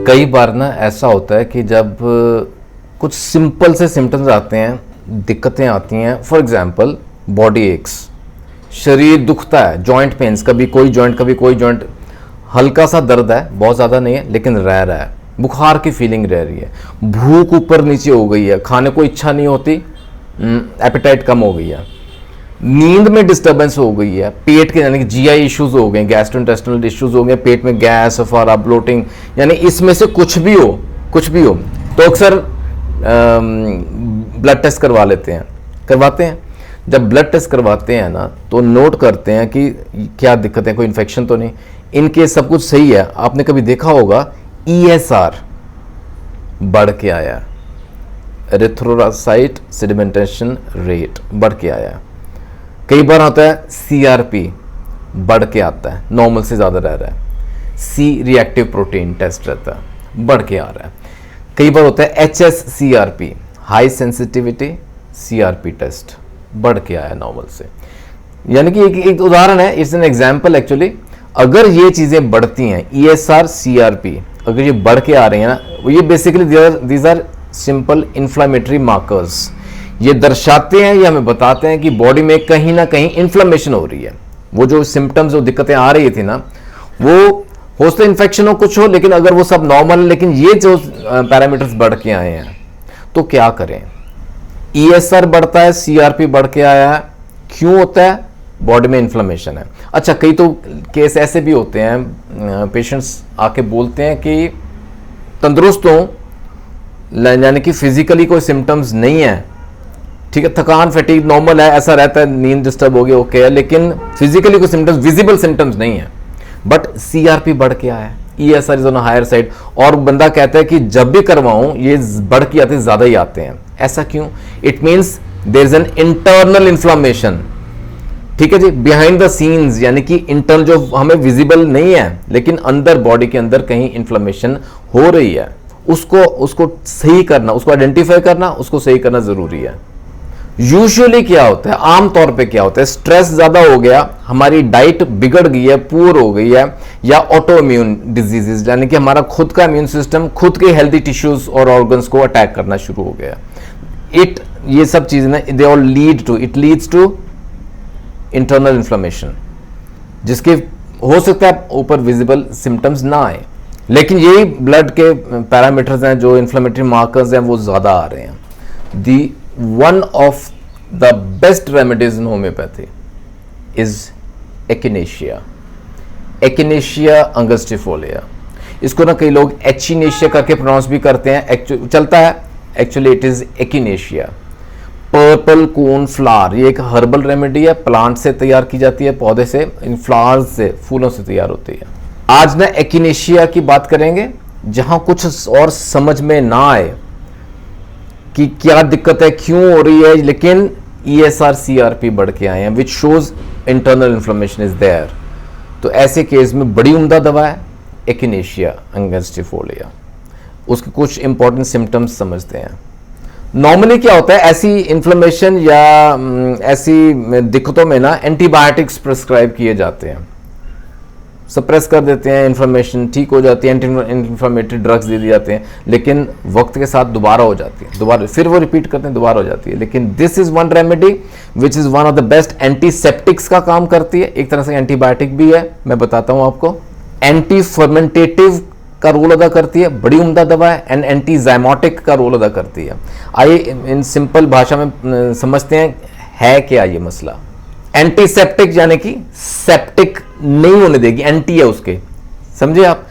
कई बार ना ऐसा होता है कि जब कुछ सिंपल से सिम्टम्स आते हैं, दिक्कतें आती हैं। फॉर एग्जांपल बॉडी एक्स, शरीर दुखता है, जॉइंट पेन्स, कभी कोई जॉइंट, हल्का सा दर्द है, बहुत ज़्यादा नहीं है लेकिन रह रहा है, बुखार की फीलिंग रह रही है, भूख ऊपर नीचे हो गई है, खाने को इच्छा नहीं होती, एपेटाइट कम हो गई है, नींद में डिस्टर्बेंस हो गई है, पेट के यानी कि जीआई इश्यूज हो गए, गैस्ट्रोइंटेस्टिनल इश्यूज हो गए, पेट में गैस, अफारा, ब्लोटिंग, यानी इसमें से कुछ भी हो तो अक्सर ब्लड टेस्ट करवाते हैं। जब ब्लड टेस्ट करवाते हैं ना तो नोट करते हैं कि क्या दिक्कत है, कोई इन्फेक्शन तो नहीं। इनके सब कुछ सही है, आपने कभी देखा होगा ESR बढ़ के आया, एरिथ्रोसाइट सेडिमेंटेशन रेट बढ़ के आया। कई बार होता है CRP बढ़ के आता है, नॉर्मल से ज़्यादा रह रहा है, C रिएक्टिव प्रोटीन टेस्ट रहता है, बढ़ के आ रहा है। कई बार होता है HSCRP high sensitivity CRP test बढ़ के आया नॉर्मल से। यानी कि एक उदाहरण है, इट्स एन एग्जाम्पल एक्चुअली। अगर ये चीज़ें बढ़ती हैं, ESR CRP अगर ये बढ़ के आ रही हैं ना, ये basically these are simple inflammatory markers. ये दर्शाते हैं या हमें बताते हैं कि बॉडी में कहीं ना कहीं इन्फ्लामेशन हो रही है। वो जो सिम्टम्स, जो दिक्कतें आ रही थी ना, वो हो सकता है इन्फेक्शन हो, कुछ हो, लेकिन अगर वो सब नॉर्मल है, लेकिन ये जो पैरामीटर्स बढ़ के आए हैं तो क्या करें। ESR बढ़ता है, CRP बढ़ के आया है, क्यों होता है? बॉडी में इन्फ्लेमेशन है। अच्छा, कई तो केस ऐसे भी होते हैं, पेशेंट्स आके बोलते हैं कि तंदुरुस्त हो, यानी कि फिजिकली कोई सिम्टम्स नहीं है, ठीक है, थकान, फैटीग नॉर्मल है, ऐसा रहता है, नींद डिस्टर्ब हो गई, ओके है, लेकिन फिजिकली कोई सिम्टम्स, विजिबल सिम्टम्स नहीं है, बट CRP बढ़ के आया है, ESR is on higher side, और बंदा कहता है कि जब भी करवाऊं ये बढ़ के आते, ज्यादा ही आते हैं। ऐसा क्यों? It means there is an internal inflammation, ठीक है जी, बिहाइंड द सीन्स, यानी कि इंटरनल जो हमें विजिबल नहीं है, लेकिन अंदर बॉडी के अंदर कहीं इन्फ्लामेशन हो रही है। उसको सही करना, उसको आइडेंटिफाई करना, उसको सही करना जरूरी है। यूजुअली क्या होता है, आमतौर पे क्या होता है, स्ट्रेस ज्यादा हो गया, हमारी डाइट बिगड़ गई है, पुअर हो गई है, या ऑटो इम्यून डिजीजेस, यानी कि हमारा खुद का इम्यून सिस्टम खुद के हेल्दी टिश्यूज और ऑर्गन्स को अटैक करना शुरू हो गया। ये सब चीजें ना, they all leads to internal inflammation, जिसके हो सकता है ऊपर विजिबल सिम्टम्स ना आए, लेकिन यही ब्लड के पैरामीटर्स हैं, जो इन्फ्लेमेटरी मार्कर्स हैं, वो ज्यादा आ रहे हैं। दी one of the best remedies in homeopathy is echinacea angustifolia। इसको ना कई लोग echinacea करके प्रोनाउंस भी करते हैं, चलता है, actually it is echinacea। Purple cone flower, ये एक हर्बल रेमेडी है, प्लांट से तैयार की जाती है, पौधे से, इन फ्लावर्स से, फूलों से तैयार होती है। आज ना echinacea की बात करेंगे, जहां कुछ और समझ में ना आए कि क्या दिक्कत है, क्यों हो रही है, लेकिन ESR CRP बढ़ के आए हैं, which shows internal inflammation is there, तो ऐसे केस में बड़ी उम्दा दवा है echinacea angustifolia। उसके कुछ इंपॉर्टेंट सिम्टम्स समझते हैं। नॉर्मली क्या होता है, ऐसी इन्फ्लेमेशन या ऐसी दिक्कतों में ना एंटीबायोटिक्स प्रिस्क्राइब किए जाते हैं, सप्रेस कर देते हैं, इन्फ्लेमेशन ठीक हो जाती है, एंटी इन्फ्लेमेटरी ड्रग्स दे दिए जाते हैं, लेकिन वक्त के साथ दोबारा हो जाती है, दोबारा फिर वो रिपीट करते हैं, दोबारा हो जाती है। लेकिन this is one remedy which is one of the best, antiseptics का काम करती है, एक तरह से एंटीबायोटिक भी है, मैं बताता हूं आपको। एंटी फर्मेंटेटिव का रोल अदा करती है, बड़ी उम्दा दवा है, एंड एंटीजाइमोटिक का रोल अदा करती है। आइए इन सिंपल भाषा में समझते हैं है क्या ये मसला। एंटीसेप्टिक यानी कि सेप्टिक नहीं होने देगी, एंटी है उसके, समझे आप।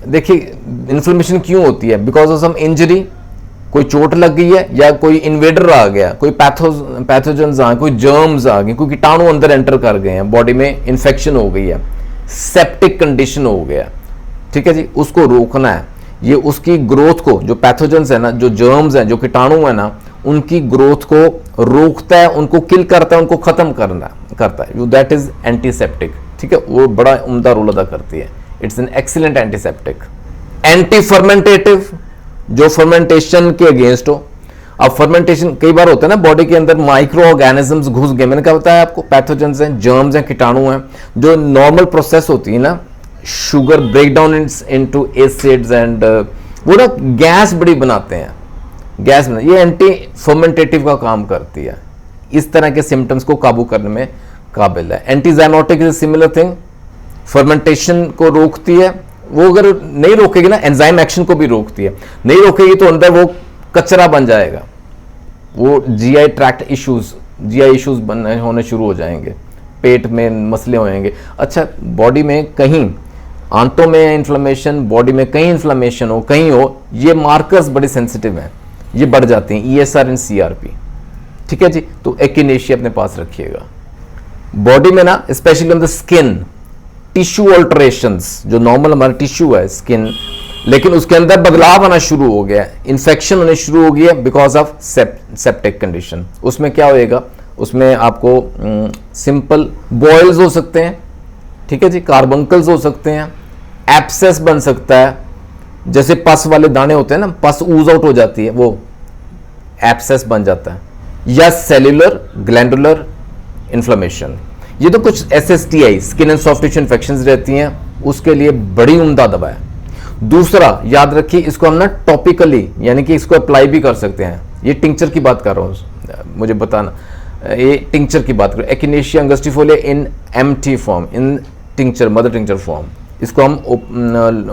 देखिए इन्फ्लेमेशन क्यों होती है, बिकॉज ऑफ सम इंजरी, कोई चोट लग गई है, या कोई इन्वेडर आ गया, कोई पैथोजन्स आ गए, कोई जर्म्स आ गए, कोई कीटाणु अंदर एंटर कर गए हैं, बॉडी में इन्फेक्शन हो गई है, सेप्टिक कंडीशन हो गया, ठीक है जी। उसको रोकना है, ये उसकी ग्रोथ को, जो पैथोजन्स है ना, जो जर्म्स हैं, जो कीटाणु है ना, उनकी ग्रोथ को रोकता है, उनको किल करता है, उनको खत्म करता है, दैट इज एंटीसेप्टिक, ठीक है, वो बड़ा उम्दा रोल अदा करती है। It's an excellent antiseptic. Anti fermentative, जो फर्मेंटेशन के अगेंस्ट हो। अब फर्मेंटेशन कई बार होता है ना, बॉडी के अंदर माइक्रो ऑर्गेनिजम्स घुस गए, मैंने क्या बताया आपको, पैथोजेंस हैं, जर्म्स हैं, कीटाणु हैं, जो नॉर्मल प्रोसेस होती है ना sugar break down into acids and वो ना गैस बड़ी बनाते हैं, गैस बना, ये एंटी फर्मेंटेटिव का काम करती है, इस तरह के सिम्टम्स को काबू करने में काबिल है। एंटीजाइनोटिक इज सिमिलर थिंग, फर्मेंटेशन को रोकती है, वो अगर नहीं रोकेगी ना एंजाइम एक्शन को भी रोकती है, नहीं रोकेगी तो अंदर वो कचरा बन जाएगा, वो GI tract issues, GI issues होने शुरू हो जाएंगे, पेट में मसले हो जाएंगे। अच्छा, बॉडी में कहीं आंतों में इन्फ्लेमेशन, बॉडी में कहीं इन्फ्लेमेशन हो, कहीं हो, ये मार्कर्स बड़े सेंसिटिव हैं, ये बढ़ जाते हैं, ईएसआर एंड सीआरपी। ठीक है जी, तो एक्टिनेशिया अपने पास रखिएगा। बॉडी में ना specially on the skin tissue alterations, जो नॉर्मल हमारा टिश्यू है स्किन, लेकिन उसके अंदर बदलाव आना शुरू हो गया, इन्फेक्शन होने शुरू हो गया बिकॉज ऑफ सेप्टिक कंडीशन। उसमें क्या होएगा, उसमें आपको सिंपल बॉयल्स हो सकते हैं, ठीक है जी, कार्बंकल्स हो सकते हैं, एब्सेस बन सकता है, जैसे पस वाले दाने होते हैं ना, पस ऊज आउट हो जाती है, वो एब्सेस बन जाता है, या सेल्यूलर ग्लैंडुलर इन्फ्लेमेशन। ये तो कुछ SSTI, skin and soft tissue infections रहती हैं, उसके लिए बड़ी उम्दा दवा है। दूसरा याद रखिए, इसको हम ना टॉपिकली यानी कि इसको अप्लाई भी कर सकते हैं, ये टिंक्चर की बात कर रहा हूँ, मुझे बताना, ये टिंक्चर की बात करें, echinacea angustifolia in empty form, in tincture, mother tincture form, इसको हम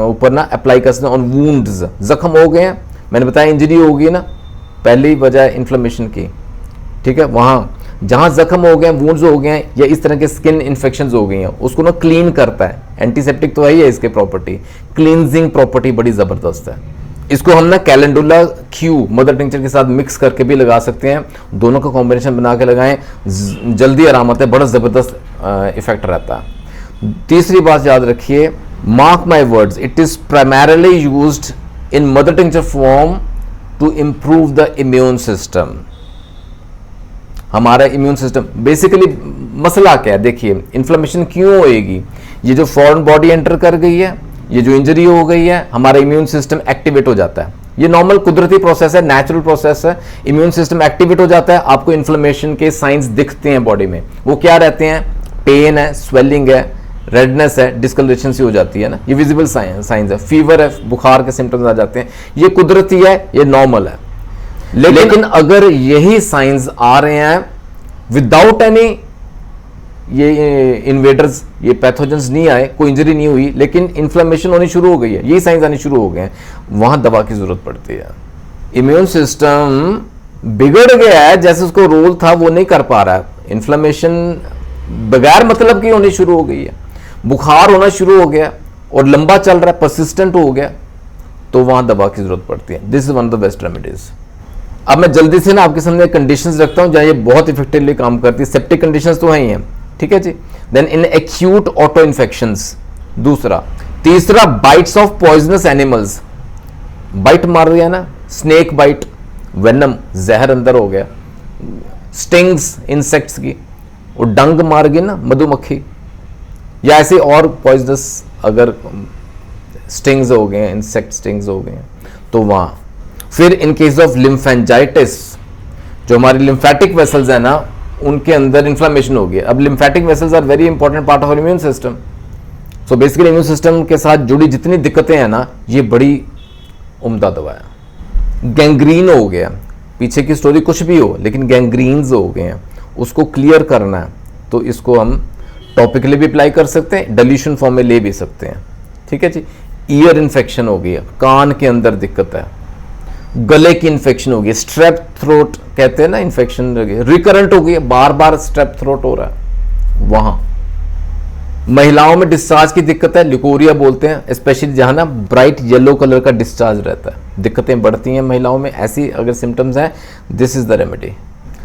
ऊपर ना अप्लाई कर सकते हैं ऑन वुंड्स, जख्म हो गए हैं, मैंने बताया इंजरी होगी ना, पहली वजह इन्फ्लेमेशन की, ठीक है, वहाँ जहाँ जख्म हो गए, वुंड्स हो गए हैं, या इस तरह के स्किन इन्फेक्शंस हो गई हैं, उसको ना क्लीन करता है, एंटीसेप्टिक तो है ही है इसके प्रॉपर्टी, क्लींजिंग प्रॉपर्टी बड़ी ज़बरदस्त है। इसको हम ना कैलेंडुला क्यू मदर टिंक्चर के साथ मिक्स करके भी लगा सकते हैं, दोनों का कॉम्बिनेशन बना के लगाएं, जल्दी आराम आता है, बड़ा ज़बरदस्त इफेक्ट रहता है। तीसरी बात याद रखिए, mark my words, it is primarily used in mother tincture form to improve the immune system. हमारा इम्यून सिस्टम बेसिकली मसला क्या है, देखिए इन्फ्लेमेशन क्यों होएगी, ये जो फॉरेन बॉडी एंटर कर गई है, ये जो इंजरी हो गई है, हमारा इम्यून सिस्टम एक्टिवेट हो जाता है, ये नॉर्मल कुदरती प्रोसेस है, नेचुरल प्रोसेस है, इम्यून सिस्टम एक्टिवेट हो जाता है, आपको इन्फ्लेमेशन के साइंस दिखते हैं बॉडी में, वो क्या रहते हैं, पेन है, स्वेलिंग है, रेडनेस है, डिस्कलरेशन सी हो जाती है ना, ये विजिबल साइंस है, फीवर है, बुखार के सिम्टम्स आ जाते हैं, ये कुदरती है, ये नॉर्मल है। लेकिन अगर यही साइंस आ रहे हैं विदाउट एनी ये इन्वेडर्स, ये पैथोजेंस नहीं आए, कोई इंजरी नहीं हुई, लेकिन इन्फ्लेमेशन होनी शुरू हो गई है, यही साइंस आनी शुरू हो गए हैं, वहां दवा की जरूरत पड़ती है। इम्यून सिस्टम बिगड़ गया है, जैसे उसको रोल था वो नहीं कर पा रहा है, इन्फ्लेमेशन बगैर मतलब की होनी शुरू हो गई है, बुखार होना शुरू हो गया और लंबा चल रहा है, परसिस्टेंट हो गया, तो वहां दवा की जरूरत पड़ती है। This is one of the best remedies. अब मैं जल्दी से ना आपके सामने कंडीशंस रखता हूं जहां ये बहुत इफेक्टिवली काम करती है। सेप्टिक कंडीशंस तो हैं ही हैं, ठीक है जी। Then in acute auto infections, दूसरा। तीसरा, bites of poisonous animals, bite मार दिया ना, स्नेक बाइट, वेनम, जहर अंदर हो गया, स्टिंग्स इंसेक्ट्स की, और डंग मार गई ना मधुमक्खी, या ऐसे और पॉइजनस अगर स्टिंग्स हो गए, इंसेक्ट स्टिंग्स हो गए, तो वहां। फिर इन केस ऑफ लिम्फेंजाइटिस, जो हमारी लिम्फेटिक वेसल्स है ना, उनके अंदर इन्फ्लेमेशन हो गया। अब lymphatic vessels are very important part of immune system, so basically immune system के साथ जुड़ी जितनी दिक्कतें हैं ना, ये बड़ी उम्दा दवा है। गैंग्रीन हो गया, पीछे की स्टोरी कुछ भी हो, लेकिन गैंग्रीन्स हो गए हैं, उसको क्लियर करना है, तो इसको हम टॉपिकली भी अप्लाई कर सकते हैं, डिल्यूशन फॉर्म में ले भी सकते हैं, ठीक है जी। ईयर इन्फेक्शन हो गया, कान के अंदर दिक्कत है, गले की इन्फेक्शन हो गई, स्ट्रेप थ्रोट कहते हैं ना, इन्फेक्शन रिकरेंट हो गई, बार बार स्ट्रेप थ्रोट हो रहा है, वहां। महिलाओं में डिस्चार्ज की दिक्कत है, लिकोरिया बोलते हैं, स्पेशली जहां ना ब्राइट येलो कलर का डिस्चार्ज रहता है, दिक्कतें बढ़ती हैं महिलाओं में, ऐसी अगर सिम्टम्स हैं, दिस इज द रेमेडी।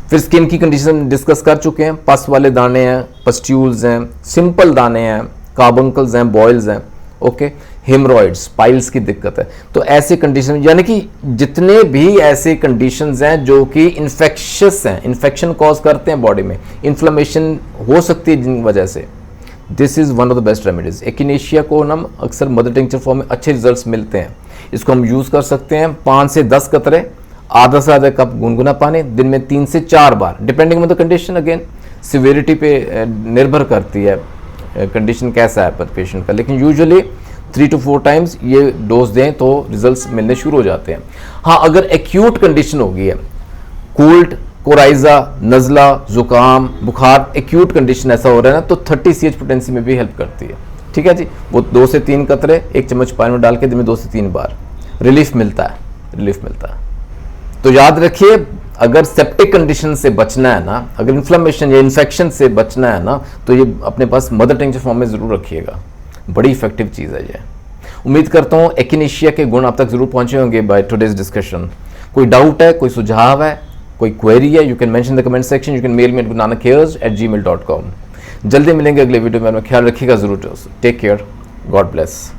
फिर स्किन की कंडीशन डिस्कस कर चुके हैं, पस वाले दाने हैं, पस्ट्यूल्स हैं, सिंपल दाने हैं, कार्बंकल्स हैं, बॉयल्स हैं, ओके, हेमरॉइड्स, पाइल्स की दिक्कत है, तो ऐसे कंडीशन, यानी कि जितने भी ऐसे कंडीशंस हैं जो कि इन्फेक्शियस हैं, इन्फेक्शन कॉज करते हैं बॉडी में, इन्फ्लेमेशन हो सकती है जिन वजह से, this is one of the best remedies. Echinacea को हम अक्सर मदर टिंक्चर फॉर्म में अच्छे रिजल्ट्स मिलते हैं, इसको हम यूज कर सकते हैं 5 से 10 कतरे, आधा से आधा कप गुनगुना पानी, दिन में 3 से 4 बार, depending on the condition, again severity पे निर्भर करती है कंडीशन कैसा है पेशेंट का, लेकिन यूजुअली 3 to 4 टाइम्स ये डोज दें तो रिजल्ट्स मिलने शुरू हो जाते हैं। हाँ, अगर एक्यूट कंडीशन होगी है, कोल्ड, कोराइजा, नज़ला, जुकाम, बुखार, एक्यूट कंडीशन ऐसा हो रहा है ना, तो 30 CH पोटेंसी में भी हेल्प करती है। ठीक है जी, वो 2 से 3 कतरे 1 चम्मच पानी में डाल के दिन में 2 से 3 बार, रिलीफ मिलता है, रिलीफ मिलता है। तो याद रखिए, अगर सेप्टिक कंडीशन से बचना है ना, अगर इन्फ्लेमेशन या इन्फेक्शन से बचना है ना, तो ये अपने पास मदर टिंचर फॉर्म में ज़रूर रखिएगा, बड़ी इफेक्टिव चीज़ है ये। उम्मीद करता हूँ एकिनेशिया के गुण आप तक जरूर पहुंचे होंगे बाय टुडेज डिस्कशन। कोई डाउट है, कोई सुझाव है, कोई क्वेरी है, you can mention the comment section, you can mail me at gunanacares@gmail.com। जल्दी मिलेंगे अगले वीडियो में, ख्याल रखिएगा जरूर। Take care, God bless.